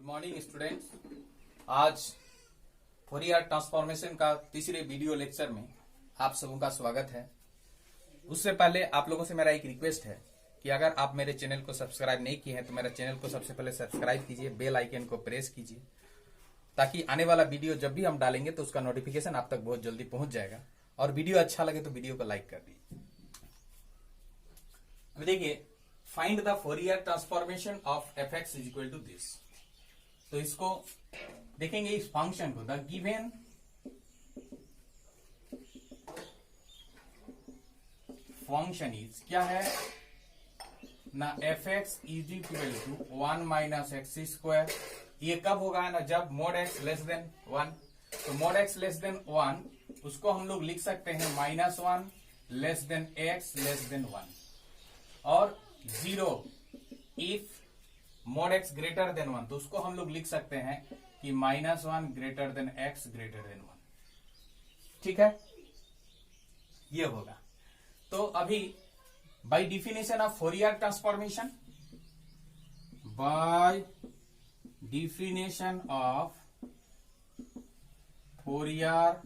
Good morning students. आज Fourier transformation का तीसरे वीडियो लेक्चर में आप सबों का स्वागत है। उससे पहले आप लोगों से मेरा एक रिक्वेस्ट है कि अगर आप मेरे चैनल को सब्सक्राइब नहीं किए हैं तो मेरे चैनल को सबसे पहले सब्सक्राइब कीजिए, बेल आइकन को प्रेस कीजिए ताकि आने वाला वीडियो जब भी हम डालेंगे तो उसका नोटिफिकेशन आप तक बहुत जल्दी पहुंच जाएगा। और वीडियो अच्छा लगे तो वीडियो को लाइक कर दीजिए। अब देखिए, find the Fourier transformation of F x is equal to this. तो इसको देखेंगे, इस फंक्शन को द गिवन फंक्शन इज क्या है ना, F x is equal to 1 minus X square. ये कब होगा ना, जब मोड एक्स लेस देन 1। तो मोड एक्स लेस देन 1 उसको हम लोग लिख सकते हैं -1 less than x less than 1 और 0 if mode x greater than 1 तो उसको हम लोग लिख सकते हैं कि -1 greater than x greater than 1। ठीक है, ये होगा। तो अभी by definition of Fourier transformation, by definition of Fourier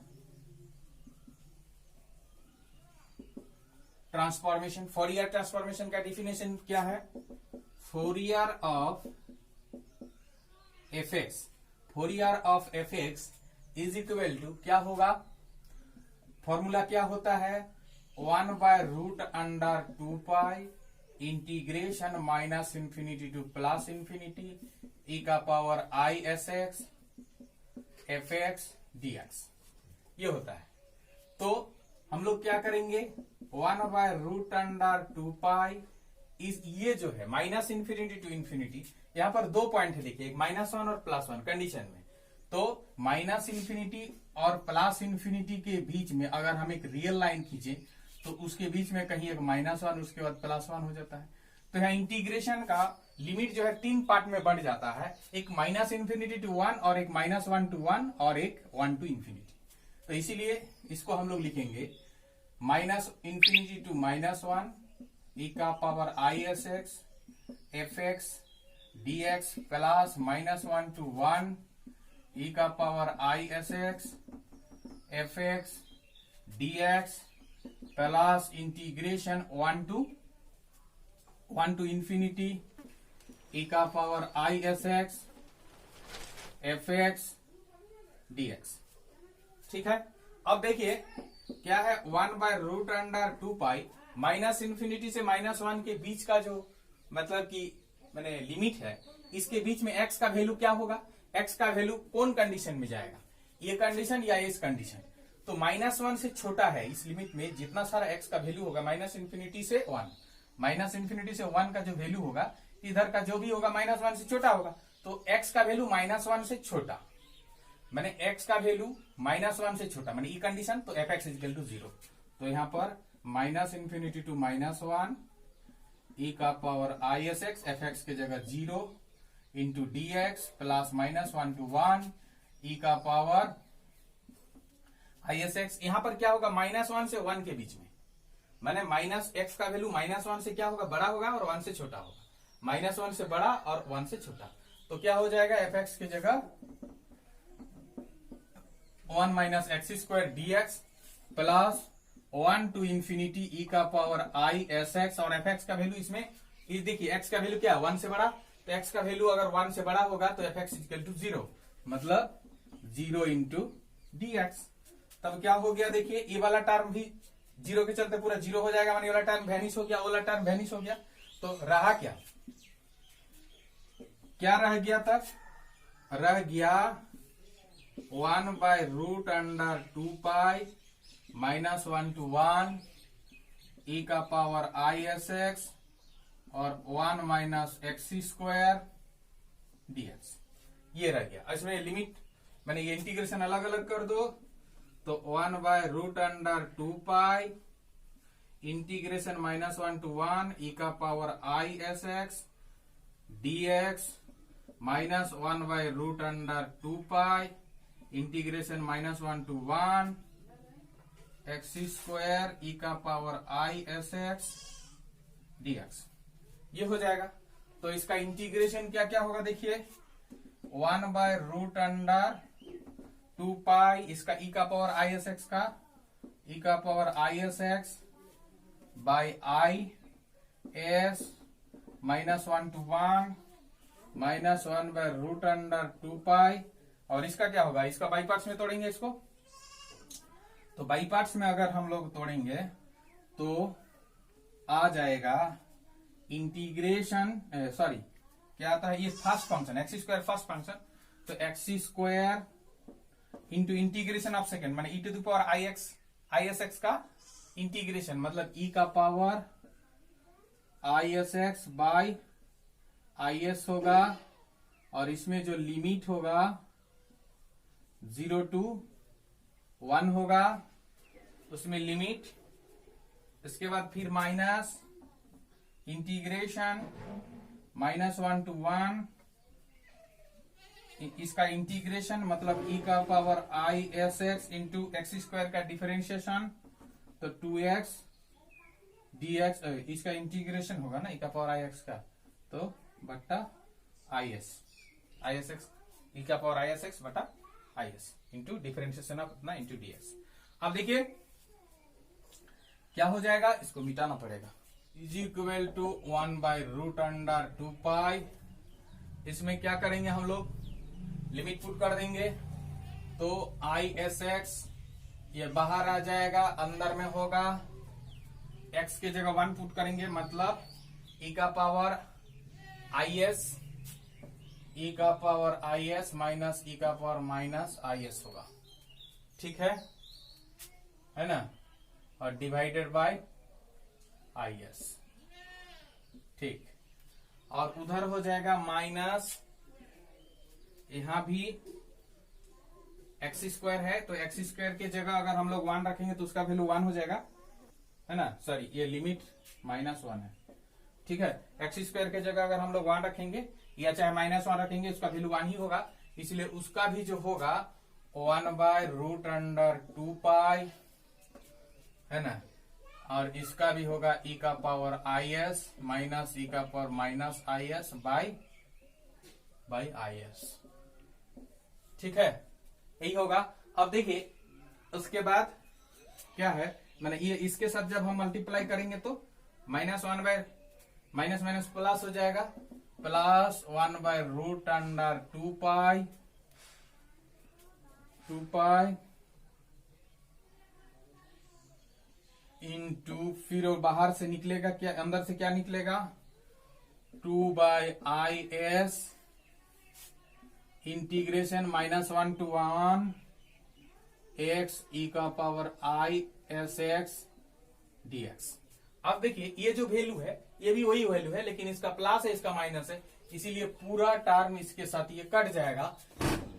transformation, Fourier transformation का डिफिनेशन क्या है? Fourier of F x, Fourier of F x is equal to क्या होगा? फॉर्मूला क्या होता है? 1/√2π integration minus infinity to plus infinity e का power i s x F x dx, ये होता है। तो हम लोग क्या करेंगे, 1/√2π इस ये जो है माइनस इंफिनिटी टू इंफिनिटी, यहां पर दो पॉइंट है देखिए, एक -1 और +1 कंडीशन में। तो माइनस इंफिनिटी और प्लस इंफिनिटी के बीच में अगर हम एक रियल लाइन खींचे तो उसके बीच में कहीं एक -1 उसके बाद +1 हो जाता है। तो यहाँ इंटीग्रेशन का लिमिट जो है 3 पार्ट में बढ़ जाता है, एक माइनस इंफिनिटी टू 1 और एक -1 टू 1 और एक 1 टू इंफिनिटी। तो इसीलिए इसको हम लोग लिखेंगे माइनस इंफिनिटी टू -1 e का power i s x F x dx plus -1 to 1 e का power i s x F x dx plus integration 1 to infinity e का power i s x F x dx। ठीक है, अब देखिए क्या है, 1/√2π minus infinity से -1 के बीच का जो मतलब कि मैंने लिमिट है, इसके बीच में x का वैल्यू क्या होगा? x का वैल्यू कौन कंडीशन में जाएगा, ये कंडीशन या इस कंडीशन? तो -1 से छोटा है, इस लिमिट में जितना सारा x का वैल्यू होगा माइनस इंफिनिटी से 1 का जो वैल्यू होगा, इधर का जो भी होगा -1 से छोटा होगा। तो x का वैल्यू -1 से छोटा, मैंने x का वैल्यू -1 से छोटा मैंने ई कंडीशन, तो एफ एक्स इक्वल टू 0। तो यहां पर माइनस इंफिनिटी टू -1 e का power i s x F X के जगह 0 into dx plus -1 to 1 e का पावर i s x। यहां पर क्या होगा, -1 से 1 के बीच में मैंने माइनस एक्स का वैल्यू -1 से क्या होगा, बड़ा होगा और 1 से छोटा होगा। -1 से बड़ा और 1 से छोटा, तो क्या हो जाएगा, एफ एक्स की जगह 1 minus X square dx plus 1 to infinity e का पावर i s x। और एफ एक्स का वैल्यू इसमें इस देखिए, x का वैल्यू क्या है, 1 से बड़ा, तो x का वैल्यू अगर 1 से बड़ा होगा तो एफ एक्स इक्वल टू 0, मतलब 0 इंटू dx। तब क्या हो गया, देखिए ये वाला टर्म भी 0 के चलते पूरा 0 हो जाएगा, मानी वाला टर्म वैनिश हो गया, वाला टर्म वैनिश हो गया। तो रहा क्या रह गया, तक रह गया 1/√2π -1 टू 1 e का पावर i s x और 1 माइनस एक्स स्क्वायर dx, ये रह गया। इसमें लिमिट मैंने ये इंटीग्रेशन अलग अलग कर दो, तो 1/√2π इंटीग्रेशन -1 टू 1 e का power i s x dx minus 1/√2π integration -1 to 1 x square e का power i s x dx, ये हो जाएगा। तो इसका इंटीग्रेशन क्या क्या होगा देखिए, 1/√2π इसका e का पावर आई एस एक्स का e का power i s x by i S -1 to 1 -1/√2π। और इसका क्या होगा, इसका बाई पार्ट्स में तोड़ेंगे इसको, तो बाई पार्ट्स में अगर हम लोग तोड़ेंगे तो आ जाएगा इंटीग्रेशन, सॉरी क्या आता है, ये first function x square first function, तो x square into integration of second माने e to the power i s x का इंटीग्रेशन मतलब e का power i s x by i s होगा, और इसमें जो लिमिट होगा 0 to 1 होगा, उसमें लिमिट, इसके बाद फिर माइनस इंटीग्रेशन -1 to 1 इसका इंटीग्रेशन मतलब e का power i s x into x square का डिफरेंशिएशन, तो 2x dx इसका इंटीग्रेशन होगा ना e का पावर आई एक्स का, तो बट्टा आई एस एक्स e का पावर आई एस एक्स बटा I S into differentiation of इतना इंटू dx। अब देखिए क्या हो जाएगा, इसको मिटाना पड़ेगा, इज इक्वल टू 1/√2π। इसमें क्या करेंगे हम लोग, लिमिट पुट कर देंगे, तो आई एस एक्स ये बाहर आ जाएगा, अंदर में होगा x के जगह 1 पुट करेंगे मतलब e का power i S minus e का पावर माइनस आई एस होगा, ठीक है ना, और डिवाइडेड बाय आई एस, ठीक, और उधर हो जाएगा माइनस, यहां भी एक्स स्क्वायर है तो एक्स स्क्वायर के जगह अगर हम लोग 1 रखेंगे तो उसका वैल्यू 1 हो जाएगा, है ना, सॉरी ये लिमिट -1 है, ठीक है, एक्स स्क्वायर के जगह अगर हम लोग 1 रखेंगे या चाहे -1 रखेंगे उसका वैल्यू 1 ही होगा, इसलिए उसका भी जो होगा 1/√2π है ना, और इसका भी होगा e का power i S minus e का power minus I S by i S, ठीक है, यही होगा। अब देखिए उसके बाद क्या है, मैंने ये इसके साथ जब हम मल्टीप्लाई करेंगे तो माइनस प्लस हो जाएगा, प्लस 1/√2π इंटू फिर बाहर से निकलेगा क्या, अंदर से क्या निकलेगा 2/IS integration -1 to 1 x e का power i s x dx। अब देखिए ये जो वैल्यू है ये भी वही वैल्यू है, लेकिन इसका प्लस है इसका माइनस है, इसीलिए पूरा टर्म इसके साथ ये कट जाएगा,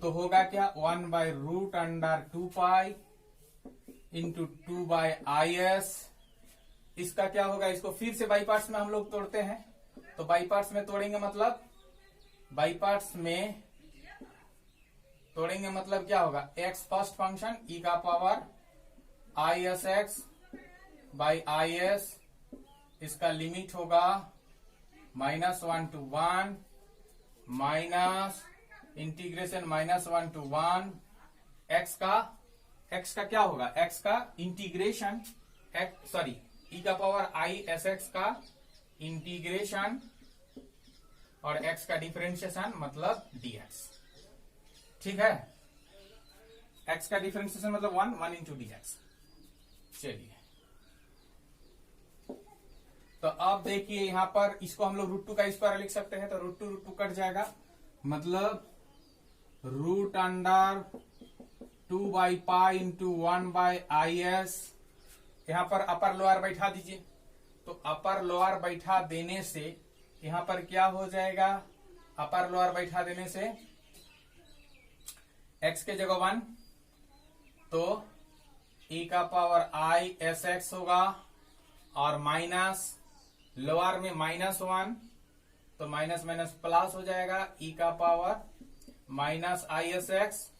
तो होगा क्या 1/√2π इंटू 2/IS। इसका क्या होगा, इसको फिर से बाई पार्ट्स में हम लोग तोड़ते हैं, तो बाई पार्ट्स में तोड़ेंगे मतलब क्या होगा, x फर्स्ट फंक्शन e का power i s x by i S, इसका लिमिट होगा -1 to 1 minus integration -1 to 1 x का क्या होगा, x का इंटीग्रेशन e का पावर आई एस एक्स का इंटीग्रेशन और x का डिफरेंशिएशन मतलब dx, ठीक है, x का डिफरेंशिएशन मतलब 1 इंटू dx। चलिए तो अब देखिए यहां पर इसको हम लोग √2 का स्क्वायर लिख सकते हैं, तो √2 कट जाएगा, मतलब √2/π इंटू 1/IS। यहां पर अपर लोअर बैठा दीजिए, तो अपर लोअर बैठा देने से यहां पर क्या हो जाएगा, अपर लोअर बैठा देने से x के जगह 1 तो e का पावर आई एस एक्स होगा, और माइनस लोअर में -1 तो माइनस प्लस हो जाएगा, e का power minus I s x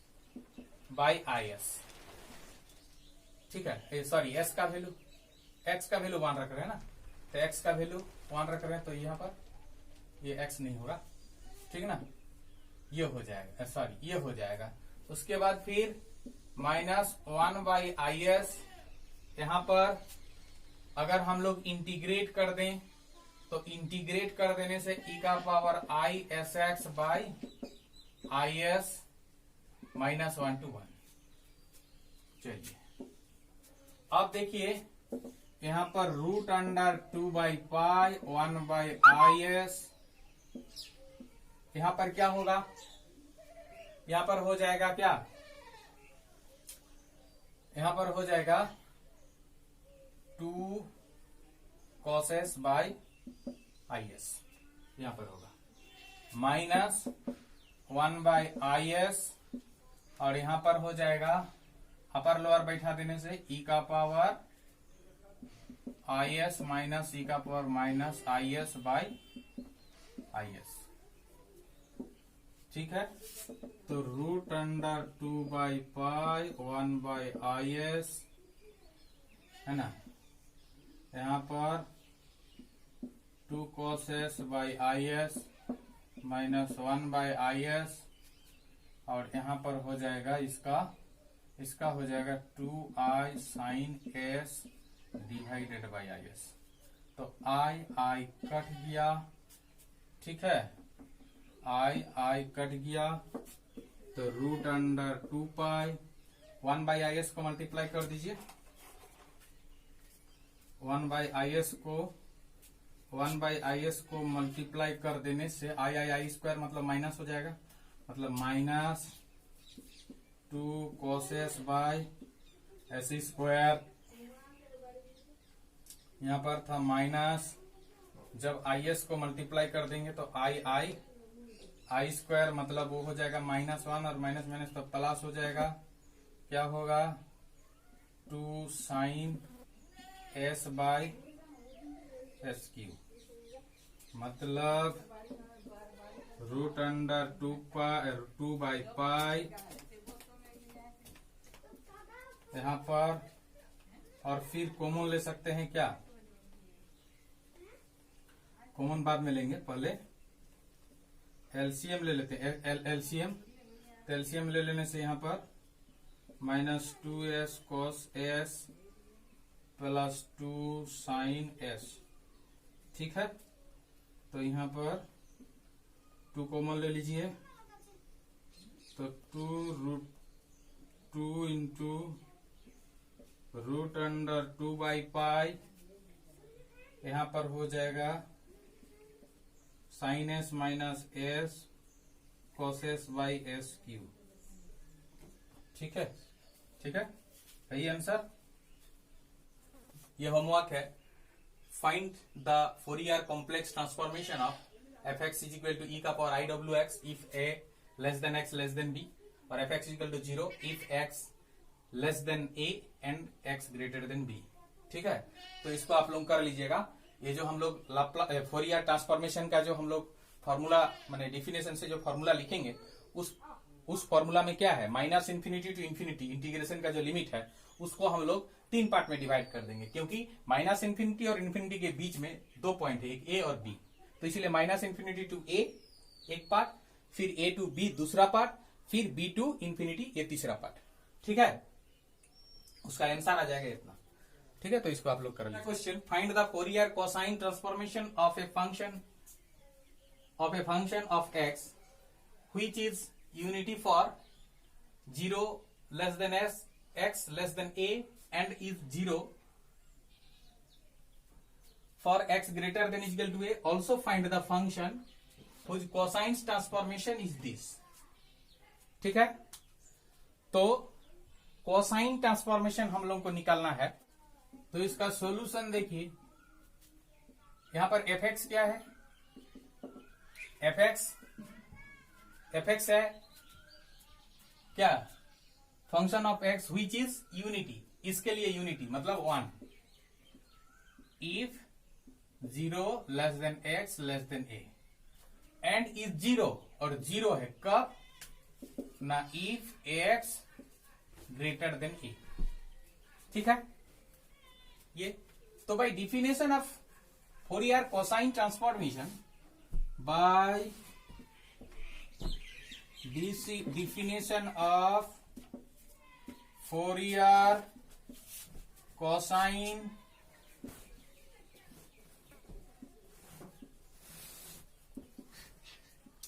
by i S, ठीक है, सॉरी x का वैल्यू 1 रख रहे हैं ना, तो x का वैल्यू 1 रख रहे हैं, तो यहां पर ये x नहीं होगा, ठीक है ना, ये हो जाएगा, सॉरी ये हो जाएगा। उसके बाद फिर -1/is, यहां पर अगर हम लोग इंटीग्रेट कर दें तो इंटीग्रेट कर देने से e का power i sx by is -1 to 1। चलिए अब देखिए यहां पर √2/π 1/is, यहां पर क्या होगा, यहां पर हो जाएगा क्या, यहां पर हो जाएगा 2 cos s बाई is, यहां पर होगा -1/is, और यहां पर हो जाएगा अपर लोअर बैठा देने से e का पावर is माइनस e का power minus is by is। ठीक है, तो √2/π 1/is है ना, यहाँ पर 2 cos s by is minus 1/is, और यहाँ पर हो जाएगा इसका हो जाएगा 2i sin s divided by is। तो i कट गया, ठीक है, i कट गया, तो √2π 1/is को मल्टीप्लाई कर दीजिए, 1/is को मल्टीप्लाई कर देने से i स्क्वायर मतलब माइनस हो जाएगा, मतलब -2 cos s by s square, यहां पर था माइनस, जब is को मल्टीप्लाई कर देंगे तो i स्क्वायर मतलब वो हो जाएगा -1 और माइनस माइनस तो प्लस हो जाएगा, क्या होगा 2 sin s by s Q, मतलब √2/π यहाँ पर, और फिर कॉमन ले सकते हैं क्या, कॉमन बाद में लेंगे, पहले एलसीएम ले लेते हैं, एलसीएम, तो एलसीएम ले लेने से यहाँ पर -2s cos s plus 2 sin s, ठीक है, तो यहाँ पर 2 कॉमन ले लीजिए, तो 2 इंटू √2/π, यहाँ पर हो जाएगा sin s minus s cos s by s Q, ठीक है, ठीक है, यही आंसर। ये होमवर्क है, find the Fourier complex transformation of fx is equal to e का power iwx if a less than x less than b, और fx is equal to 0 if x less than a and x greater than b। ठीक है, तो इसको आप लोग कर लीजिएगा। ये जो हम लोग फोरियर ट्रांसफॉर्मेशन का जो हम लोग फॉर्मूला माने डिफिनेशन से जो फॉर्मूला लिखेंगे, उस फॉर्मूला में क्या है, -∞ टू इंफिनिटी इंटीग्रेशन का जो लिमिट है उसको हम लोग 3 पार्ट में डिवाइड कर देंगे, क्योंकि -∞ और इंफिनिटी के बीच में 2 पॉइंट है, एक a और b, तो इसीलिए -∞ टू a एक पार्ट, फिर a टू b दूसरा पार्ट, फिर b टू इंफिनिटी ये तीसरा पार्ट। ठीक है, उसका आंसर आ जाएगा इतना। ठीक है, तो इसको आप लोग कर लीजिए। Question, find the Fourier cosine transformation of a function of x which is unity for 0 less then s, x less than a and is 0 for x greater than is equal to a. Also find the function whose cosine transformation is this. ठीक है, तो cosine transformation हम लोग को निकालना है, तो इसका सॉल्यूशन देखिए, यहां पर fx क्या है, fx है क्या, function of x which is unity, इसके लिए यूनिटी मतलब 1 if 0 less than x less than a and is 0, और 0 है कब ना, if ax greater than a। ठीक है, ये तो by definition of Fourier cosine transformation, by definition of Fourier cosine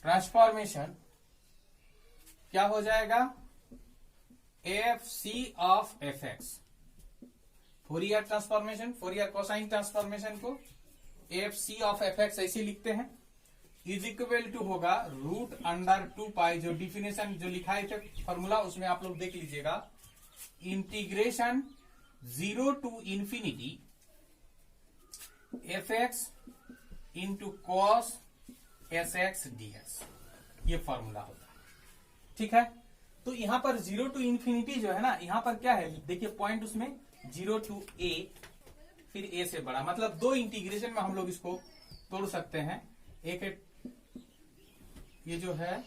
transformation क्या हो जाएगा? F C of F x. Fourier transformation, Fourier cosine transformation को F C of F x ऐसे लिखते हैं, इज इक्वल टू होगा √√2 जो डिफिनेशन जो लिखा है फॉर्मूला उसमें आप लोग देख लीजिएगा, integration 0 to infinity f x into cos s x dx, ये फॉर्मूला होता है। ठीक है, तो यहां पर 0 to infinity जो है ना, यहां पर क्या है देखिए पॉइंट उसमें 0 to a, फिर a से बड़ा, मतलब दो इंटीग्रेशन में हम लोग इसको तोड़ सकते हैं। एक ये जो है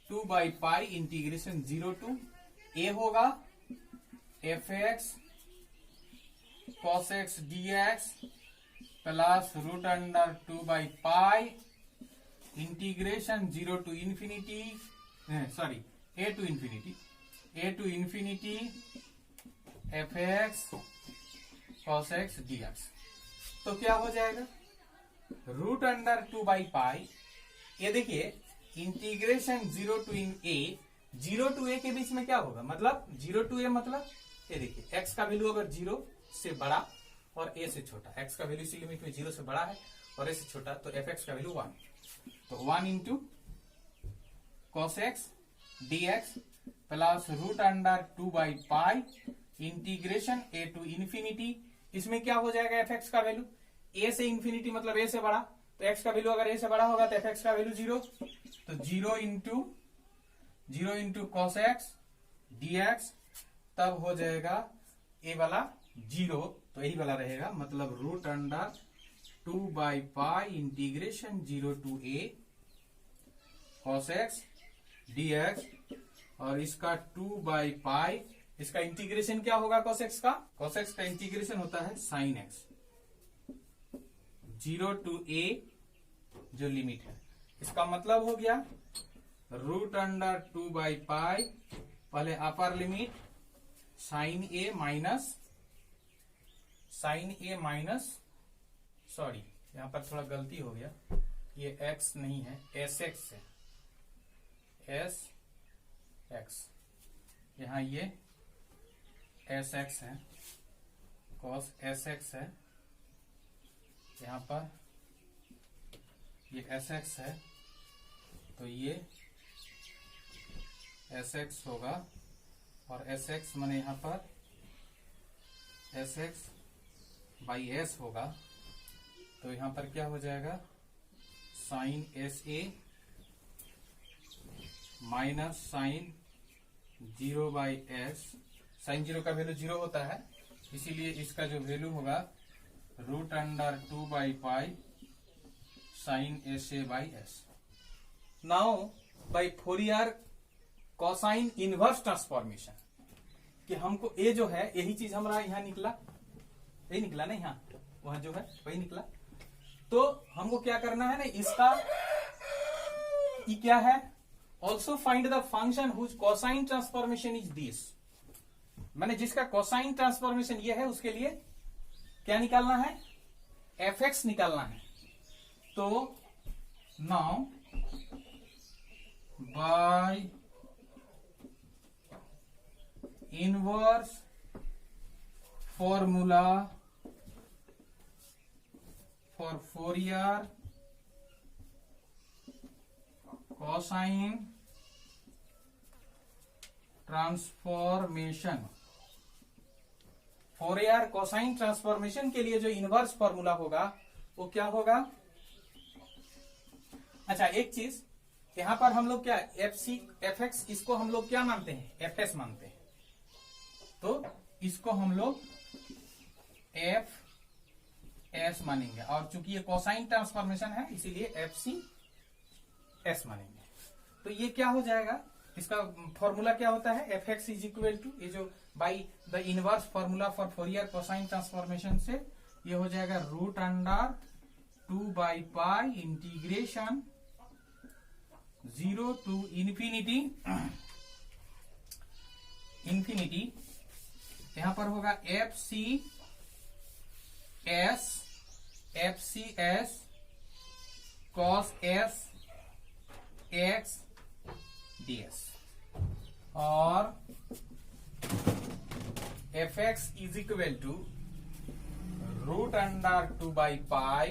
2/π इंटीग्रेशन 0 to a होगा f x cos x dx plus √2/π integration 0 to infinity, sorry a to infinity f x cos x dx। तो क्या हो जाएगा √2/π, ये देखिए integration 0 to a, 0 to a के बीच में क्या होगा, मतलब 0 to a मतलब ये देखिए x का वैल्यू अगर 0 से बड़ा और a से छोटा, x का वैल्यू इसी लिमिट में 0 से बड़ा है और a से छोटा, तो एफ एक्स का वैल्यू 1, तो 1 into cos x dx plus √2/π integration a to infinity, इसमें क्या हो जाएगा एफ एक्स का वैल्यू a से इंफिनिटी मतलब a से बड़ा, तो x का वैल्यू अगर a से बड़ा होगा तो एफ एक्स का वैल्यू 0, तो 0 इंटू कॉस एक्स dx, तब हो जाएगा a वाला 0, तो यही वाला रहेगा, मतलब √2/π integration 0 to a cos x dx, और इसका 2/π, इसका इंटीग्रेशन क्या होगा cos x का? cos x का इंटीग्रेशन होता है sin x, 0 to a जो लिमिट है, इसका मतलब हो गया √2/π, पहले upper limit sin a minus, sorry यहां पर थोड़ा गलती हो गया, ये x नहीं है sx है, sx, यहां ये sx है, cos sx है, यहां पर ये sx है, तो ये sx होगा, और sx माने यहां पर sx/s होगा, तो यहां पर क्या हो जाएगा sin sa minus sin 0/s, sin 0 का वैल्यू 0 होता है, इसीलिए इसका जो वैल्यू होगा √2/π sin sa/s। Now by Fourier cosine inverse transformation, कि हमको ए जो है यही चीज हमारा यहाँ निकला, यही निकला ना, यहाँ वहां जो है वही निकला, तो हमको क्या करना है ना, इसका ये क्या है, also find the function whose cosine transformation is this, मैंने जिसका कोसाइन ट्रांसफॉर्मेशन ये है उसके लिए क्या निकालना है, एफ एक्स निकालना है। तो now by inverse formula for Fourier cosine transformation, Fourier cosine transformation के लिए जो इनवर्स फॉर्मूला होगा वो क्या होगा, अच्छा एक चीज यहां पर हम लोग क्या एफ एक्स, इसको हम लोग क्या मानते हैं, एफ एस मानते हैं, तो इसको हम लोग एफ एस मानेंगे, और चूंकि ये कोसाइन ट्रांसफॉर्मेशन है इसीलिए एफ सी एस मानेंगे। तो ये क्या हो जाएगा, इसका फॉर्मूला क्या होता है, F x is equal to, ये जो by the inverse formula for Fourier cosine transformation से ये हो जाएगा √2/π इंटीग्रेशन 0 to इंफिनिटी, यहां पर होगा f c s cos s x ds, और F x is equal to √2/पाई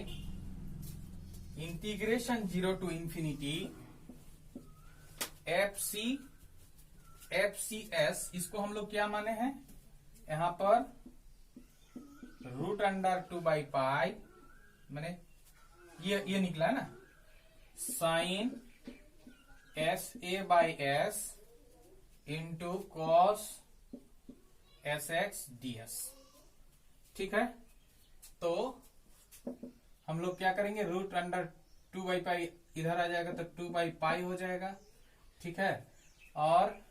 integration 0 to infinity f c s, इसको हम लोग क्या माने हैं यहां पर √2/पाई, मैंने ये निकला है ना, sine SA/S into cos SX DS। ठीक है, तो हम लोग क्या करेंगे, √2/पाई इधर आ जाएगा तो 2/पाई हो जाएगा। ठीक है, और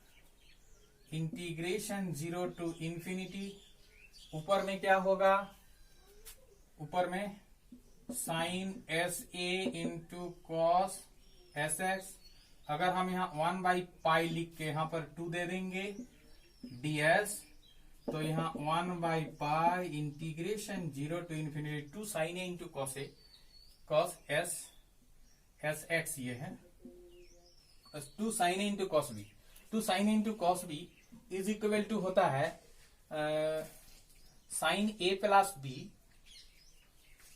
इंटीग्रेशन 0 to इंफिनिटी, ऊपर में क्या होगा, ऊपर में sine SA into cos SX, अगर हम यहाँ 1/पाई लिख के यहाँ पर 2 दे देंगे DS, तो यहाँ 1/पाई integration 0 to infinity 2 sine A into cos SX, ये है 2 sine A into cos B, 2 sine A into cos B is equal to होता है sine A plus B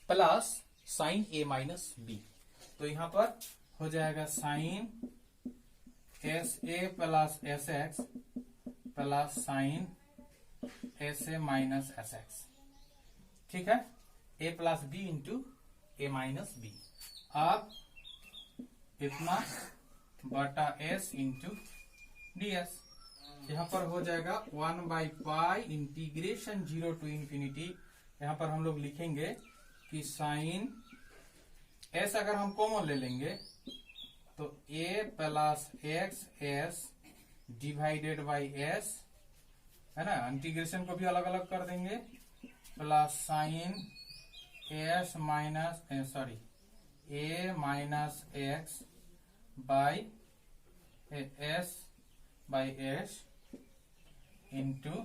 plus sine A minus B। तो यहां पर हो जाएगा sine SA plus SX plus sine SA minus SX। ठीक है, A plus B into A minus B। अब इतना बटा S इंटू DS, यहां पर हो जाएगा 1/पाई इंटीग्रेशन 0 to इंफिनिटी, यहां पर हम लोग लिखेंगे कि साइन S अगर हम कॉमन ले लेंगे तो A plus x S divided by S है ना, इंटीग्रेशन को भी अलग अलग कर देंगे, plus sine S minus A minus x by S by S into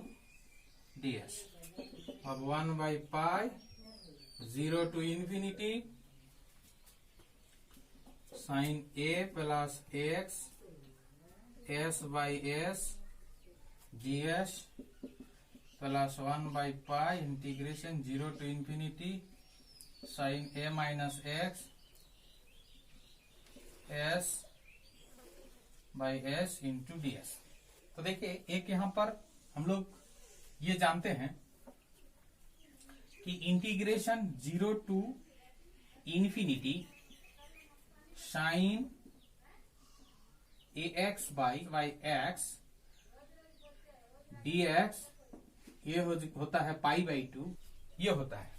DS। अब 1/पाई 0 to infinity sine A plus x S by S DS plus 1/पाई integration 0 to infinity sine A minus x S by S into DS। तो देखिए, एक यहां पर हम लोग ये जानते हैं कि integration 0 to infinity sine AX by X DX ये होता है π/2, ये होता है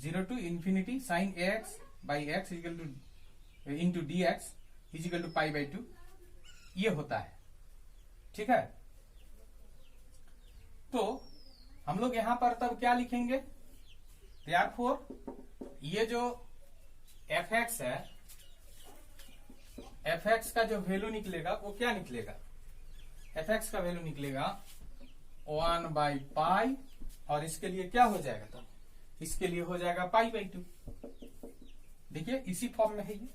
0 to infinity sine AX by X equal to into DX is equal to π/2, ये होता है। ठीक है, तो हम लोग यहां पर तब क्या लिखेंगे, देयरफॉर ये जो fx है, fx का जो वैल्यू निकलेगा वो क्या निकलेगा, fx का वैल्यू निकलेगा 1/पाई, और इसके लिए क्या हो जाएगा, तब इसके लिए हो जाएगा π/2। देखिए इसी फॉर्म में है ये।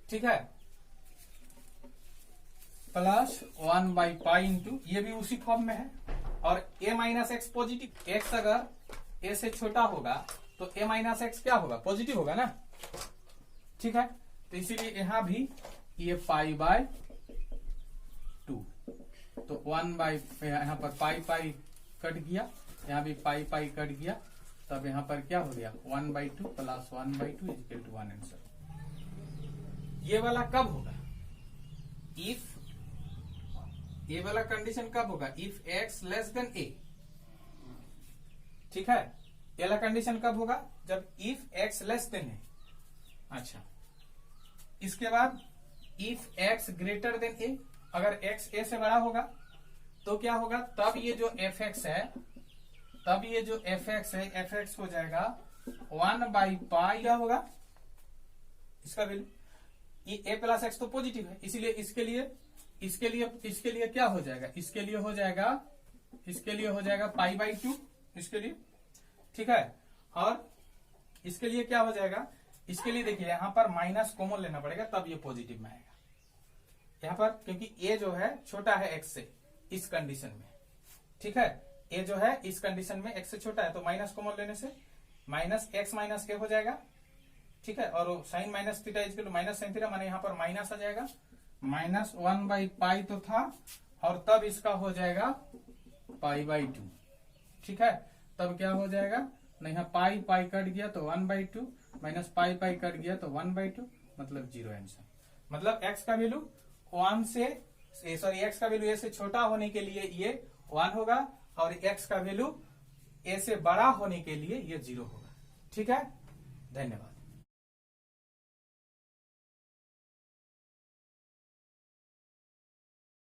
ठीक है, प्लस 1/पाई इंटू, ये भी उसी फॉर्म में है, और A minus x positive, x अगर A से छोटा होगा तो A माइनस एक्स क्या होगा, पॉजिटिव होगा ना। ठीक है, तो इसीलिए यहां भी ये π/2, तो 1/, यहां पर पाई कट गया, यहां भी पाई कट गया, तब यहां पर क्या हो गया 1/2 प्लस 1/2 इक्वल टू 1 आंसर। ये वाला कब होगा, इफ, ये वाला कंडीशन कब होगा, if x less than A। ठीक है, ये वाला कंडीशन कब होगा, जब if x less than A। अच्छा, इसके बाद if x greater than A, अगर x A से बड़ा होगा तो क्या होगा, तब ये जो fx है, तब ये जो fx है, fx हो जाएगा 1/पाई, क्या होगा इसका वैल्यू, ये a प्लस एक्स तो पॉजिटिव है, इसीलिए इसके लिए क्या हो जाएगा, इसके लिए हो जाएगा पाई बाई 2 इसके लिए, ठीक है। और इसके लिए क्या हो जाएगा, इसके लिए देखिए यहां पर माइनस कॉमन लेना पड़ेगा तब ये पॉजिटिव में आएगा यहां पर, क्योंकि a जो है छोटा है x से इस कंडीशन में, ठीक है। a जो है इस कंडीशन में x से छोटा है, तो माइनस कॉमन लेने से माइनस एक्स माइनस के हो जाएगा, ठीक है। और sine minus theta is minus sine theta, माने यहाँ पर माइनस आ जाएगा, माइनस 1/पाई तो था, और तब इसका हो जाएगा पाई बाई 2, ठीक है। तब क्या हो जाएगा, नहीं यहाँ पाई पाई कट गया तो 1/2, माइनस पाई पाई कट गया तो 1/2, मतलब 0 आंसर। मतलब x का वैल्यू 1 से सॉरी x का वैल्यू a से छोटा होने के लिए ये 1 होगा, और x का वैल्यू a से बड़ा होने के लिए ये 0 होगा, ठीक है। धन्यवाद।